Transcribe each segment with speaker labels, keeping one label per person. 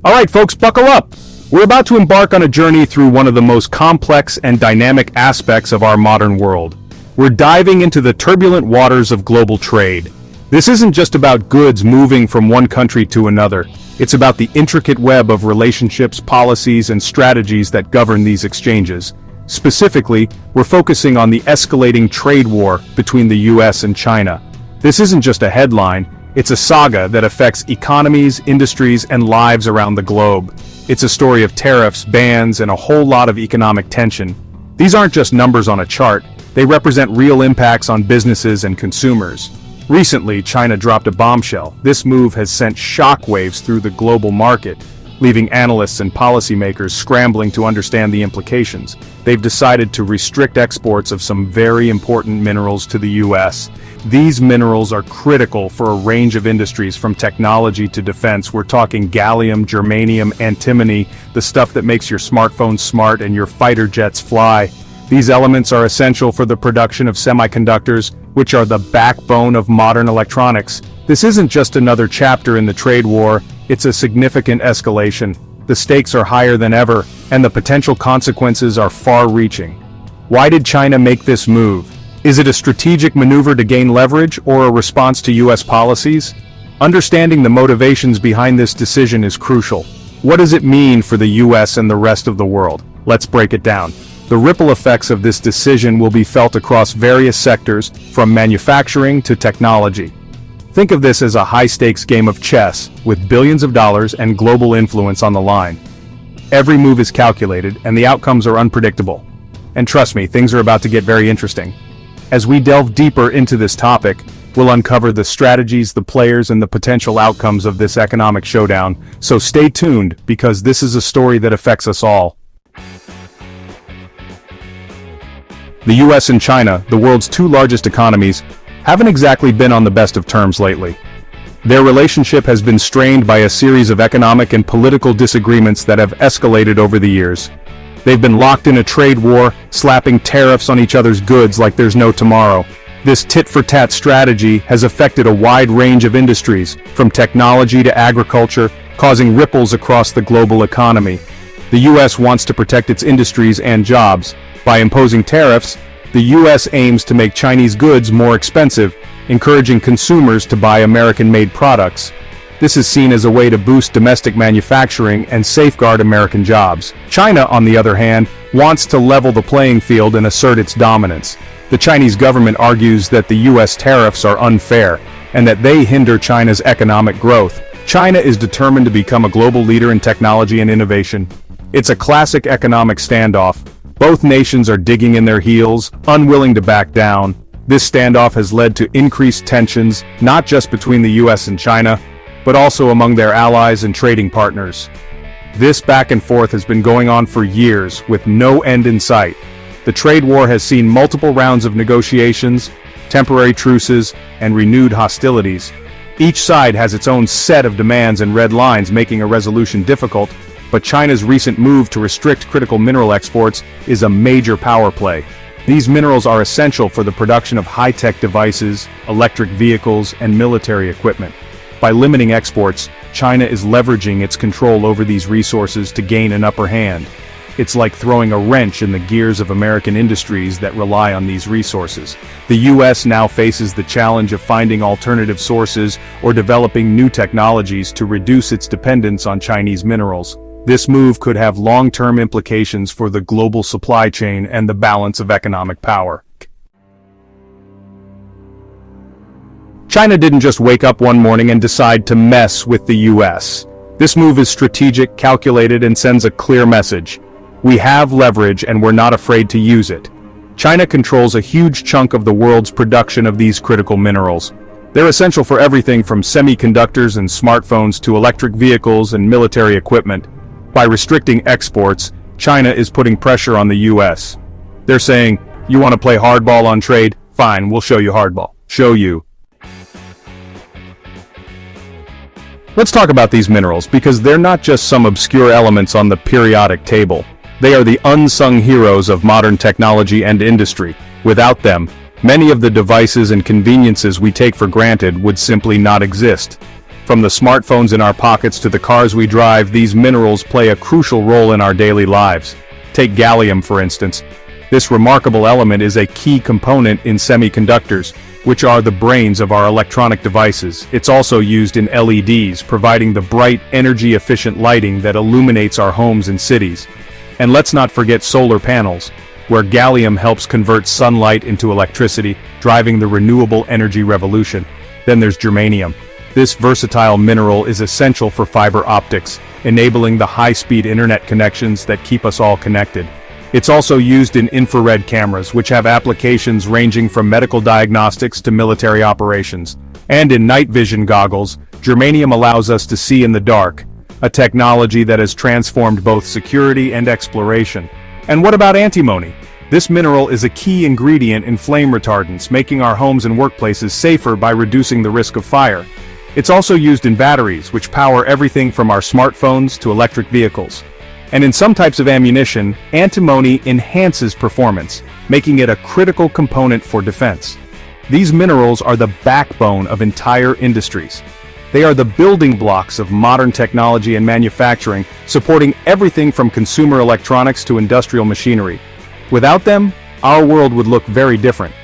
Speaker 1: Alright folks, buckle up! We're about to embark on a journey through one of the most complex and dynamic aspects of our modern world. We're diving into the turbulent waters of global trade. This isn't just about goods moving from one country to another. It's about the intricate web of relationships, policies, and strategies that govern these exchanges. Specifically, we're focusing on the escalating trade war between the US and China. This isn't just a headline, it's a saga that affects economies, industries, and lives around the globe. It's a story of tariffs, bans, and a whole lot of economic tension. These aren't just numbers on a chart, they represent real impacts on businesses and consumers. Recently, China dropped a bombshell. This move has sent shockwaves through the global market, leaving analysts and policymakers scrambling to understand the implications. They've decided to restrict exports of some very important minerals to the US. These minerals are critical for a range of industries from technology to defense. We're talking gallium, germanium, antimony, the stuff that makes your smartphone smart and your fighter jets fly. These elements are essential for the production of semiconductors, which are the backbone of modern electronics. This isn't just another chapter in the trade war, it's a significant escalation. The stakes are higher than ever, and the potential consequences are far-reaching. Why did China make this move? Is it a strategic maneuver to gain leverage or a response to US policies? Understanding the motivations behind this decision is crucial. What does it mean for the US and the rest of the world? Let's break it down. The ripple effects of this decision will be felt across various sectors, from manufacturing to technology. Think of this as a high-stakes game of chess, with billions of dollars and global influence on the line. Every move is calculated, and the outcomes are unpredictable. And trust me, things are about to get very interesting. As we delve deeper into this topic, we'll uncover the strategies, the players, and the potential outcomes of this economic showdown, so stay tuned, because this is a story that affects us all. The US and China, the world's two largest economies, haven't exactly been on the best of terms lately. Their relationship has been strained by a series of economic and political disagreements that have escalated over the years. They've been locked in a trade war, slapping tariffs on each other's goods like there's no tomorrow. This tit-for-tat strategy has affected a wide range of industries, from technology to agriculture, causing ripples across the global economy. The US wants to protect its industries and jobs. By imposing tariffs, the US aims to make Chinese goods more expensive, encouraging consumers to buy American-made products. This is seen as a way to boost domestic manufacturing and safeguard American jobs. China, on the other hand, wants to level the playing field and assert its dominance. The Chinese government argues that the US tariffs are unfair, and that they hinder China's economic growth. China is determined to become a global leader in technology and innovation. It's a classic economic standoff. Both nations are digging in their heels, unwilling to back down. This standoff has led to increased tensions, not just between the US and China, but also among their allies and trading partners. This back and forth has been going on for years, with no end in sight. The trade war has seen multiple rounds of negotiations, temporary truces, and renewed hostilities. Each side has its own set of demands and red lines, making a resolution difficult, but China's recent move to restrict critical mineral exports is a major power play. These minerals are essential for the production of high-tech devices, electric vehicles, and military equipment. By limiting exports, China is leveraging its control over these resources to gain an upper hand. It's like throwing a wrench in the gears of American industries that rely on these resources. The US now faces the challenge of finding alternative sources or developing new technologies to reduce its dependence on Chinese minerals. This move could have long-term implications for the global supply chain and the balance of economic power. China didn't just wake up one morning and decide to mess with the US. This move is strategic, calculated, and sends a clear message. We have leverage and we're not afraid to use it. China controls a huge chunk of the world's production of these critical minerals. They're essential for everything from semiconductors and smartphones to electric vehicles and military equipment. By restricting exports, China is putting pressure on the US. They're saying, you want to play hardball on trade? Fine, we'll show you hardball. Show you. Let's talk about these minerals, because they're not just some obscure elements on the periodic table. They are the unsung heroes of modern technology and industry. Without them, many of the devices and conveniences we take for granted would simply not exist. From the smartphones in our pockets to the cars we drive, these minerals play a crucial role in our daily lives. Take gallium, for instance. This remarkable element is a key component in semiconductors, which are the brains of our electronic devices. It's also used in LEDs, providing the bright, energy-efficient lighting that illuminates our homes and cities. And let's not forget solar panels, where gallium helps convert sunlight into electricity, driving the renewable energy revolution. Then there's germanium. This versatile mineral is essential for fiber optics, enabling the high-speed internet connections that keep us all connected. It's also used in infrared cameras, which have applications ranging from medical diagnostics to military operations. And in night vision goggles, germanium allows us to see in the dark, a technology that has transformed both security and exploration. And what about antimony? This mineral is a key ingredient in flame retardants, making our homes and workplaces safer by reducing the risk of fire. It's also used in batteries, which power everything from our smartphones to electric vehicles. And in some types of ammunition, antimony enhances performance, making it a critical component for defense. These minerals are the backbone of entire industries. They are the building blocks of modern technology and manufacturing, supporting everything from consumer electronics to industrial machinery. Without them, our world would look very different.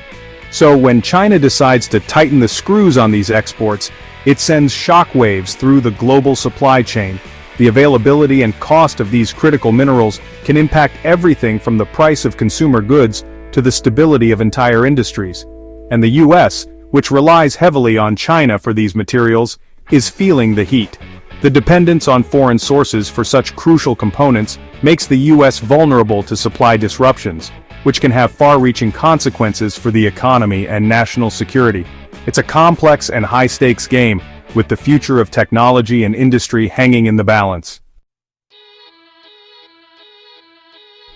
Speaker 1: So when China decides to tighten the screws on these exports, it sends shockwaves through the global supply chain. The availability and cost of these critical minerals can impact everything from the price of consumer goods to the stability of entire industries. And the US, which relies heavily on China for these materials, is feeling the heat. The dependence on foreign sources for such crucial components makes the US vulnerable to supply disruptions, which can have far-reaching consequences for the economy and national security. It's a complex and high-stakes game, with the future of technology and industry hanging in the balance.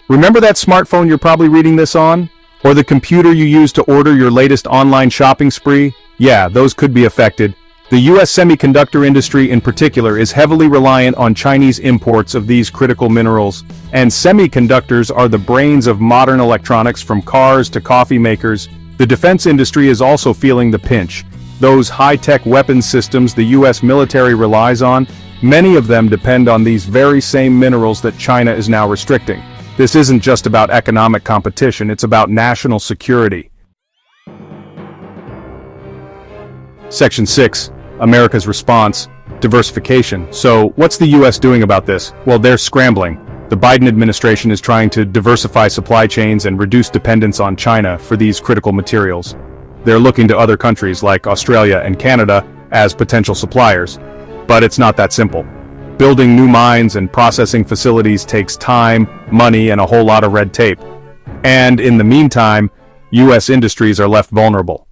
Speaker 1: Remember that smartphone you're probably reading this on? Or the computer you use to order your latest online shopping spree? Yeah, those could be affected. The US semiconductor industry in particular is heavily reliant on Chinese imports of these critical minerals, and semiconductors are the brains of modern electronics from cars to coffee makers. The defense industry is also feeling the pinch. Those high-tech weapons systems the US military relies on, many of them depend on these very same minerals that China is now restricting. This isn't just about economic competition, it's about national security. Section 6. America's response. Diversification. So, what's the US doing about this? Well, they're scrambling. The Biden administration is trying to diversify supply chains and reduce dependence on China for these critical materials. They're looking to other countries like Australia and Canada as potential suppliers. But it's not that simple. Building new mines and processing facilities takes time, money, and a whole lot of red tape. And in the meantime, US industries are left vulnerable.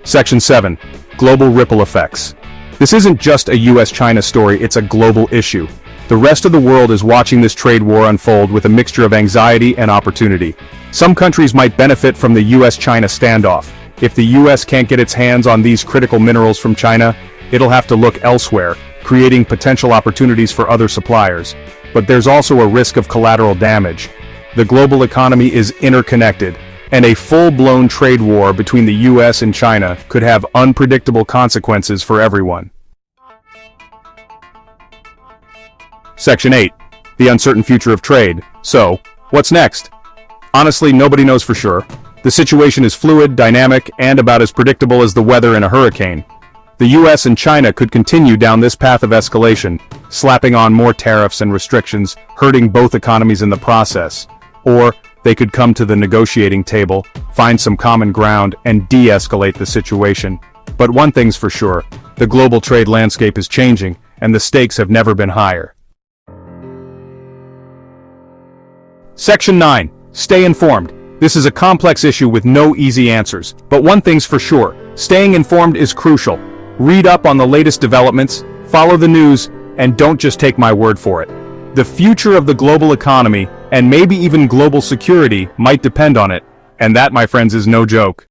Speaker 1: Section 7. Global ripple effects. This isn't just a US-China story, it's a global issue. The rest of the world is watching this trade war unfold with a mixture of anxiety and opportunity. Some countries might benefit from the US-China standoff. If the US can't get its hands on these critical minerals from China, it'll have to look elsewhere, creating potential opportunities for other suppliers. But there's also a risk of collateral damage. The global economy is interconnected, and a full-blown trade war between the US and China could have unpredictable consequences for everyone. Section 8. The uncertain future of trade. So, what's next? Honestly, nobody knows for sure. The situation is fluid, dynamic, and about as predictable as the weather in a hurricane. The US and China could continue down this path of escalation, slapping on more tariffs and restrictions, hurting both economies in the process. Or, they could come to the negotiating table, find some common ground, and de-escalate the situation. But one thing's for sure, the global trade landscape is changing, and the stakes have never been higher. Section 9. Stay informed. This is a complex issue with no easy answers, but one thing's for sure, staying informed is crucial. Read up on the latest developments, follow the news, and don't just take my word for it. The future of the global economy, and maybe even global security, might depend on it, and that, my friends, is no joke.